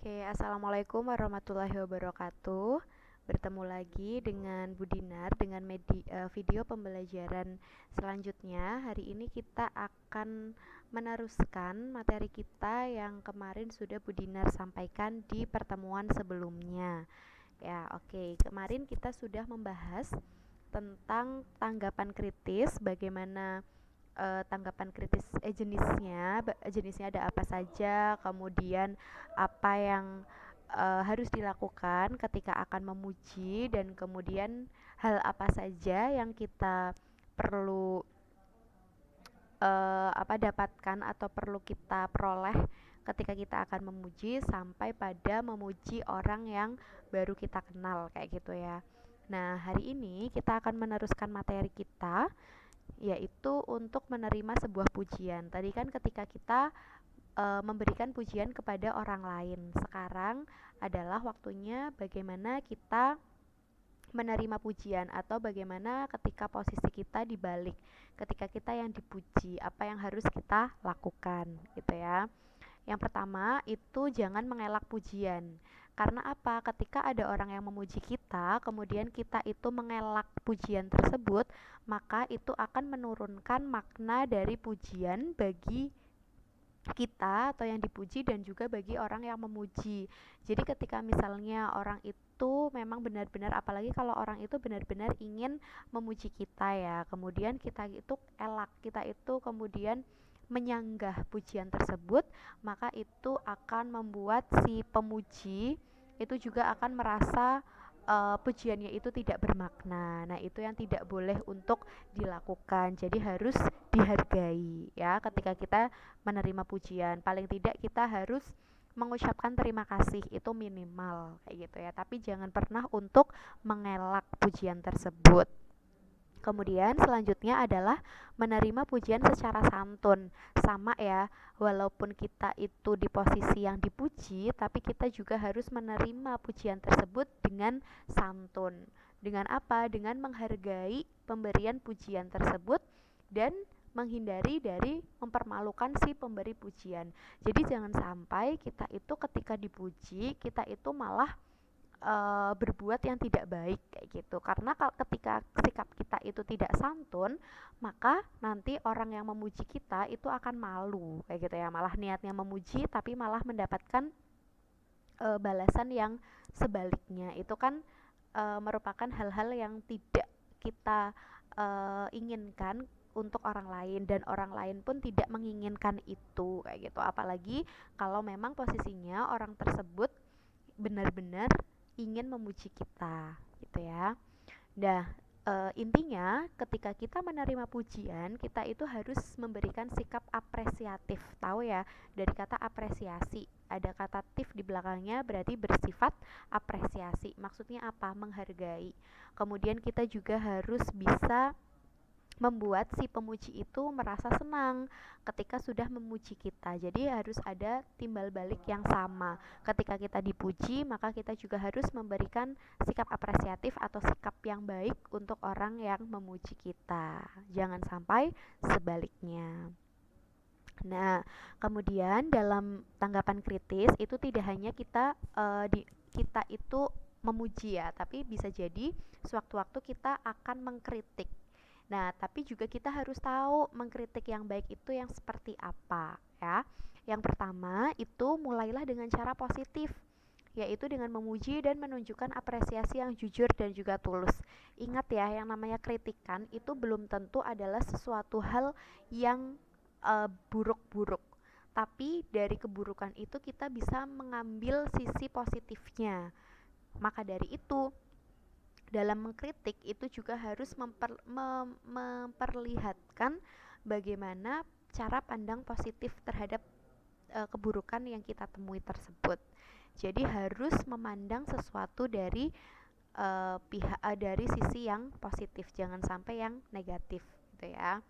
Oke, assalamualaikum warahmatullahi wabarakatuh. Bertemu lagi dengan Bu Dinar dengan video pembelajaran selanjutnya. Hari ini kita akan meneruskan materi kita yang kemarin sudah Bu Dinar sampaikan di pertemuan sebelumnya. Ya, oke. Kemarin kita sudah membahas tentang tanggapan kritis, bagaimana tanggapan kritis jenisnya ada apa saja, kemudian apa yang harus dilakukan ketika akan memuji, dan kemudian hal apa saja yang kita perlu dapatkan atau perlu kita peroleh ketika kita akan memuji, sampai pada memuji orang yang baru kita kenal kayak gitu ya. Nah, hari ini kita akan meneruskan materi kita, yaitu untuk menerima sebuah pujian. Tadi kan ketika kita memberikan pujian kepada orang lain, sekarang adalah waktunya bagaimana kita menerima pujian, atau bagaimana ketika posisi kita dibalik, ketika kita yang dipuji, apa yang harus kita lakukan gitu ya. Yang pertama itu jangan mengelak pujian. Karena apa? Ketika ada orang yang memuji kita, kemudian kita itu mengelak pujian tersebut, maka itu akan menurunkan makna dari pujian bagi kita atau yang dipuji, dan juga bagi orang yang memuji. Jadi ketika misalnya orang itu memang benar-benar, apalagi kalau orang itu benar-benar ingin memuji kita ya, kemudian kita itu elak, kita itu kemudian menyanggah pujian tersebut, maka itu akan membuat si pemuji itu juga akan merasa pujiannya itu tidak bermakna. Nah, itu yang tidak boleh untuk dilakukan. Jadi harus dihargai ya ketika kita menerima pujian. Paling tidak kita harus mengucapkan terima kasih, itu minimal kayak gitu ya. Tapi jangan pernah untuk mengelak pujian tersebut. Kemudian selanjutnya adalah menerima pujian secara santun. Sama ya, walaupun kita itu di posisi yang dipuji, tapi kita juga harus menerima pujian tersebut dengan santun. Dengan apa? Dengan menghargai pemberian pujian tersebut dan menghindari dari mempermalukan si pemberi pujian. Jadi jangan sampai kita itu ketika dipuji, kita itu malah berbuat yang tidak baik kayak gitu. Karena ketika sikap kita itu tidak santun, maka nanti orang yang memuji kita itu akan malu kayak gitu ya. Malah niatnya memuji tapi malah mendapatkan balasan yang sebaliknya. Itu kan merupakan hal-hal yang tidak kita inginkan untuk orang lain, dan orang lain pun tidak menginginkan itu kayak gitu. Apalagi kalau memang posisinya orang tersebut benar-benar ingin memuji kita gitu ya. Nah, intinya ketika kita menerima pujian, kita itu harus memberikan sikap apresiatif. Tahu ya, dari kata apresiasi, ada kata tif di belakangnya, berarti bersifat apresiasi. Maksudnya apa? Menghargai. Kemudian kita juga harus bisa membuat si pemuji itu merasa senang ketika sudah memuji kita. Jadi harus ada timbal balik yang sama. Ketika kita dipuji, maka kita juga harus memberikan sikap apresiatif atau sikap yang baik untuk orang yang memuji kita. Jangan sampai sebaliknya. Nah, kemudian dalam tanggapan kritis itu tidak hanya kita itu memuji ya, tapi bisa jadi sewaktu-waktu kita akan mengkritik. Nah, tapi juga kita harus tahu mengkritik yang baik itu yang seperti apa ya. Yang pertama itu mulailah dengan cara positif, yaitu dengan memuji dan menunjukkan apresiasi yang jujur dan juga tulus. Ingat ya, yang namanya kritikan itu belum tentu adalah sesuatu hal yang buruk-buruk. Tapi dari keburukan itu kita bisa mengambil sisi positifnya. Maka dari itu, dalam mengkritik itu juga harus memperlihatkan bagaimana cara pandang positif terhadap keburukan yang kita temui tersebut. Jadi harus memandang sesuatu dari dari sisi yang positif, jangan sampai yang negatif gitu ya.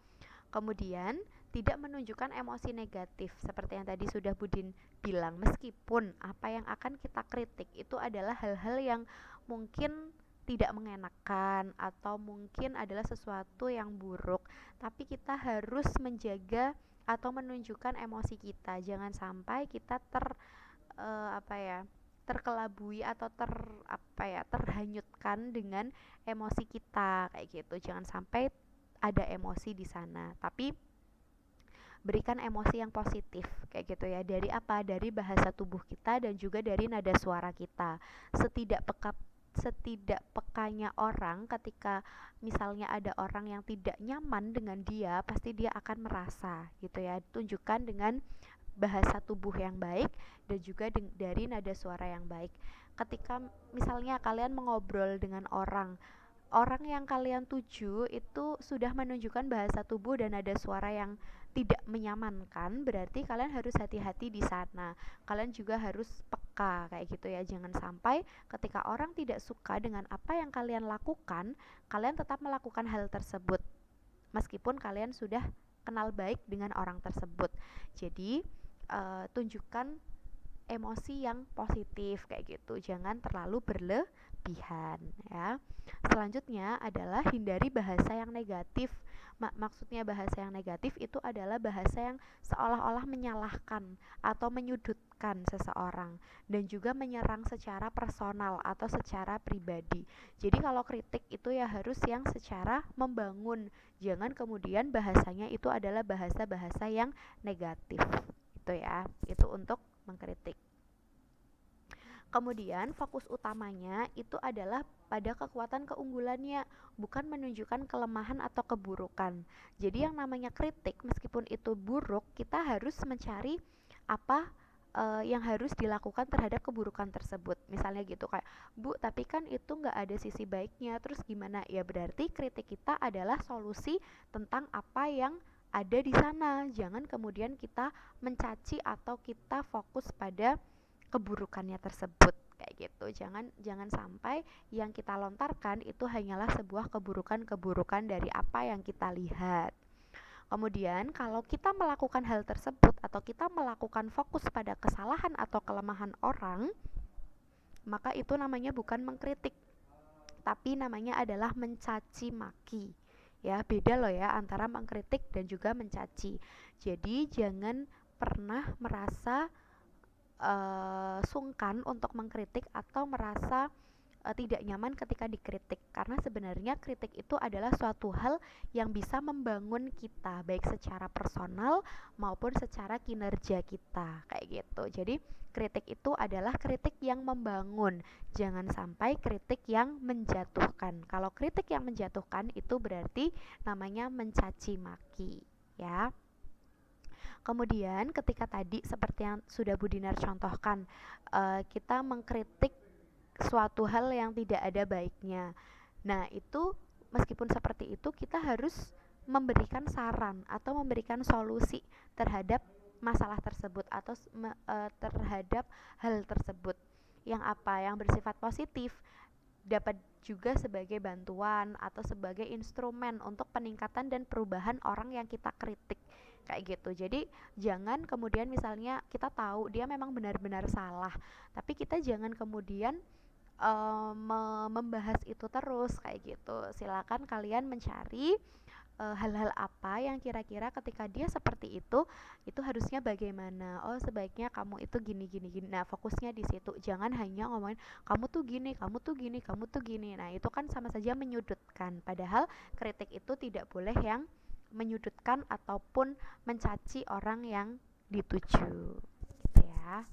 Kemudian tidak menunjukkan emosi negatif seperti yang tadi sudah Budin bilang, meskipun apa yang akan kita kritik itu adalah hal-hal yang mungkin tidak mengenakan atau mungkin adalah sesuatu yang buruk, tapi kita harus menjaga atau menunjukkan emosi kita. Jangan sampai kita apa ya, terkelabui atau terhanyutkan dengan emosi kita kayak gitu. Jangan sampai ada emosi di sana, tapi berikan emosi yang positif kayak gitu ya. Dari apa? Dari bahasa tubuh kita dan juga dari nada suara kita. Setidak pekanya orang ketika misalnya ada orang yang tidak nyaman dengan dia, pasti dia akan merasa gitu ya. Tunjukkan dengan bahasa tubuh yang baik dan juga dari nada suara yang baik. Ketika misalnya kalian mengobrol dengan orang orang yang kalian tuju itu sudah menunjukkan bahasa tubuh dan nada suara yang tidak menyamankan, berarti kalian harus hati-hati di sana. Kalian juga harus peka kayak gitu ya. Jangan sampai ketika orang tidak suka dengan apa yang kalian lakukan, kalian tetap melakukan hal tersebut meskipun kalian sudah kenal baik dengan orang tersebut. Jadi tunjukkan emosi yang positif kayak gitu, jangan terlalu berlebihan ya. Selanjutnya adalah hindari bahasa yang negatif. Maksudnya bahasa yang negatif itu adalah bahasa yang seolah-olah menyalahkan atau menyudutkan seseorang dan juga menyerang secara personal atau secara pribadi. Jadi kalau kritik itu ya harus yang secara membangun, jangan kemudian bahasanya itu adalah bahasa-bahasa yang negatif. Itu ya, itu untuk mengkritik. Kemudian fokus utamanya itu adalah pada kekuatan keunggulannya, bukan menunjukkan kelemahan atau keburukan. Jadi yang namanya kritik, meskipun itu buruk, kita harus mencari apa yang harus dilakukan terhadap keburukan tersebut. Misalnya gitu kayak, Bu, tapi kan itu nggak ada sisi baiknya. Terus gimana? Ya berarti kritik kita adalah solusi tentang apa yang ada di sana. Jangan kemudian kita mencaci atau kita fokus pada keburukannya tersebut kayak gitu. Jangan sampai yang kita lontarkan itu hanyalah sebuah keburukan-keburukan dari apa yang kita lihat. Kemudian kalau kita melakukan hal tersebut atau kita melakukan fokus pada kesalahan atau kelemahan orang, maka itu namanya bukan mengkritik, tapi namanya adalah mencaci maki. Ya, beda loh ya antara mengkritik dan juga mencaci. Jadi jangan pernah merasa sungkan untuk mengkritik atau merasa tidak nyaman ketika dikritik, karena sebenarnya kritik itu adalah suatu hal yang bisa membangun kita baik secara personal maupun secara kinerja kita kayak gitu. Jadi kritik itu adalah kritik yang membangun, jangan sampai kritik yang menjatuhkan. Kalau kritik yang menjatuhkan itu berarti namanya mencaci maki ya. Kemudian ketika tadi seperti yang sudah Bu Dinar contohkan, kita mengkritik suatu hal yang tidak ada baiknya. Nah, itu meskipun seperti itu kita harus memberikan saran atau memberikan solusi terhadap masalah tersebut atau terhadap hal tersebut. Yang apa? Yang bersifat positif, dapat juga sebagai bantuan atau sebagai instrumen untuk peningkatan dan perubahan orang yang kita kritik kayak gitu. Jadi jangan kemudian misalnya kita tahu dia memang benar-benar salah, tapi kita jangan kemudian membahas itu terus kayak gitu. Silakan kalian mencari hal-hal apa yang kira-kira ketika dia seperti itu harusnya bagaimana. Oh, sebaiknya kamu itu gini gini gini. Nah, fokusnya di situ. Jangan hanya ngomongin kamu tuh gini, kamu tuh gini, kamu tuh gini. Nah, itu kan sama saja menyudutkan. Padahal kritik itu tidak boleh yang menyudutkan ataupun mencaci orang yang dituju. Gitu ya.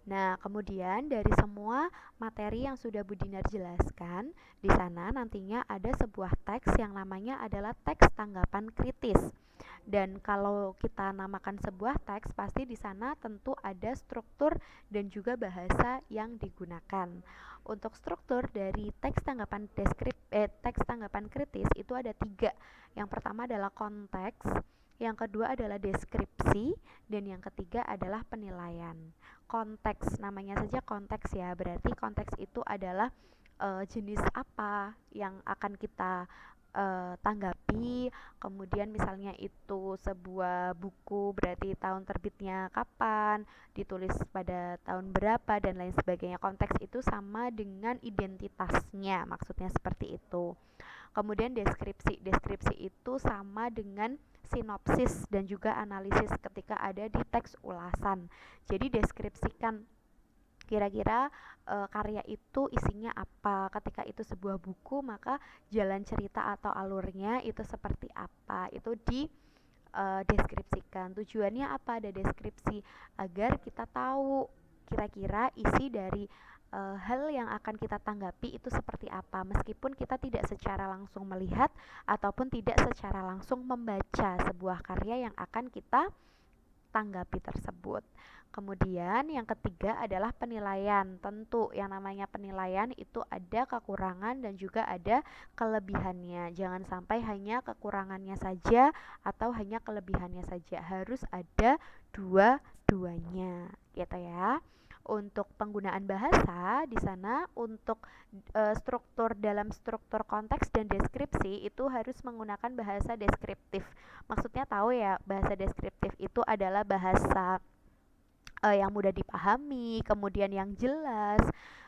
Nah, kemudian dari semua materi yang sudah Bu Dinar jelaskan, di sana nantinya ada sebuah teks yang namanya adalah teks tanggapan kritis. Dan kalau kita namakan sebuah teks, pasti di sana tentu ada struktur dan juga bahasa yang digunakan. Untuk struktur dari teks tanggapan kritis itu ada 3. Yang pertama adalah konteks, yang kedua adalah deskripsi, dan yang ketiga adalah penilaian. Konteks, namanya saja konteks ya, berarti konteks itu adalah jenis apa yang akan kita tanggapi. Kemudian misalnya itu sebuah buku, berarti tahun terbitnya kapan, ditulis pada tahun berapa, dan lain sebagainya. Konteks itu sama dengan identitasnya, maksudnya seperti itu. Kemudian deskripsi. Deskripsi itu sama dengan sinopsis dan juga analisis ketika ada di teks ulasan. Jadi deskripsikan kira-kira karya itu isinya apa. Ketika itu sebuah buku, maka jalan cerita atau alurnya itu seperti apa. Itu di deskripsikan. Tujuannya apa ada deskripsi? Agar kita tahu kira-kira isi dari hal yang akan kita tanggapi itu seperti apa, meskipun kita tidak secara langsung melihat ataupun tidak secara langsung membaca sebuah karya yang akan kita tanggapi tersebut. Kemudian yang ketiga adalah penilaian. Tentu yang namanya penilaian itu ada kekurangan dan juga ada kelebihannya. Jangan sampai hanya kekurangannya saja atau hanya kelebihannya saja. Harus ada dua-duanya, gitu ya. Untuk penggunaan bahasa di sana untuk struktur konteks dan deskripsi itu harus menggunakan bahasa deskriptif. Maksudnya tahu ya, bahasa deskriptif itu adalah bahasa yang mudah dipahami, kemudian yang jelas,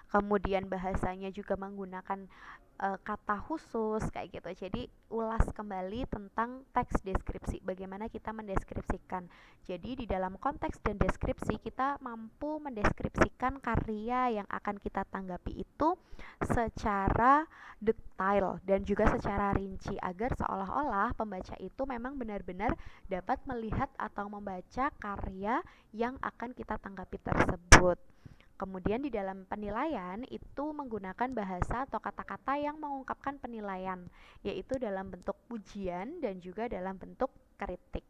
kemudian bahasanya juga menggunakan kata khusus kayak gitu. Jadi ulas kembali tentang teks deskripsi, bagaimana kita mendeskripsikan. Jadi di dalam konteks dan deskripsi kita mampu mendeskripsikan karya yang akan kita tanggapi itu secara detail dan juga secara rinci, agar seolah-olah pembaca itu memang benar-benar dapat melihat atau membaca karya yang akan kita tanggapi tersebut. Kemudian di dalam penilaian itu menggunakan bahasa atau kata-kata yang mengungkapkan penilaian, yaitu dalam bentuk pujian dan juga dalam bentuk kritik,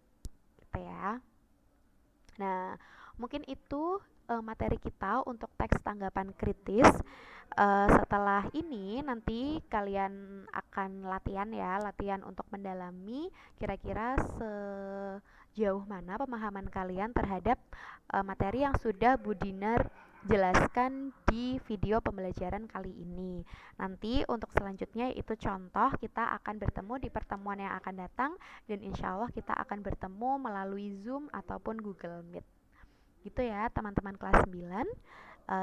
gitu ya. Nah, mungkin itu materi kita untuk teks tanggapan kritis. Setelah ini nanti kalian akan latihan ya, latihan untuk mendalami kira-kira sejauh mana pemahaman kalian terhadap materi yang sudah Bu Dinar jelaskan di video pembelajaran kali ini. Nanti untuk selanjutnya itu contoh, kita akan bertemu di pertemuan yang akan datang, dan insya Allah kita akan bertemu melalui Zoom ataupun Google Meet. Gitu ya teman-teman kelas 9.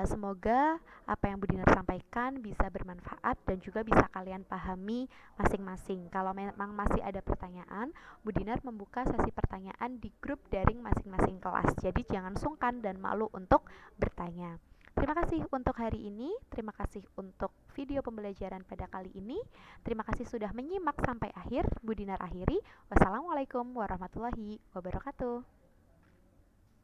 Semoga apa yang Bu Dinar sampaikan bisa bermanfaat dan juga bisa kalian pahami masing-masing. Kalau memang masih ada pertanyaan, Bu Dinar membuka sesi pertanyaan di grup daring masing-masing kelas. Jadi jangan sungkan dan malu untuk bertanya. Terima kasih untuk hari ini, terima kasih untuk video pembelajaran pada kali ini. Terima kasih sudah menyimak sampai akhir. Bu Dinar akhiri. Wassalamualaikum warahmatullahi wabarakatuh.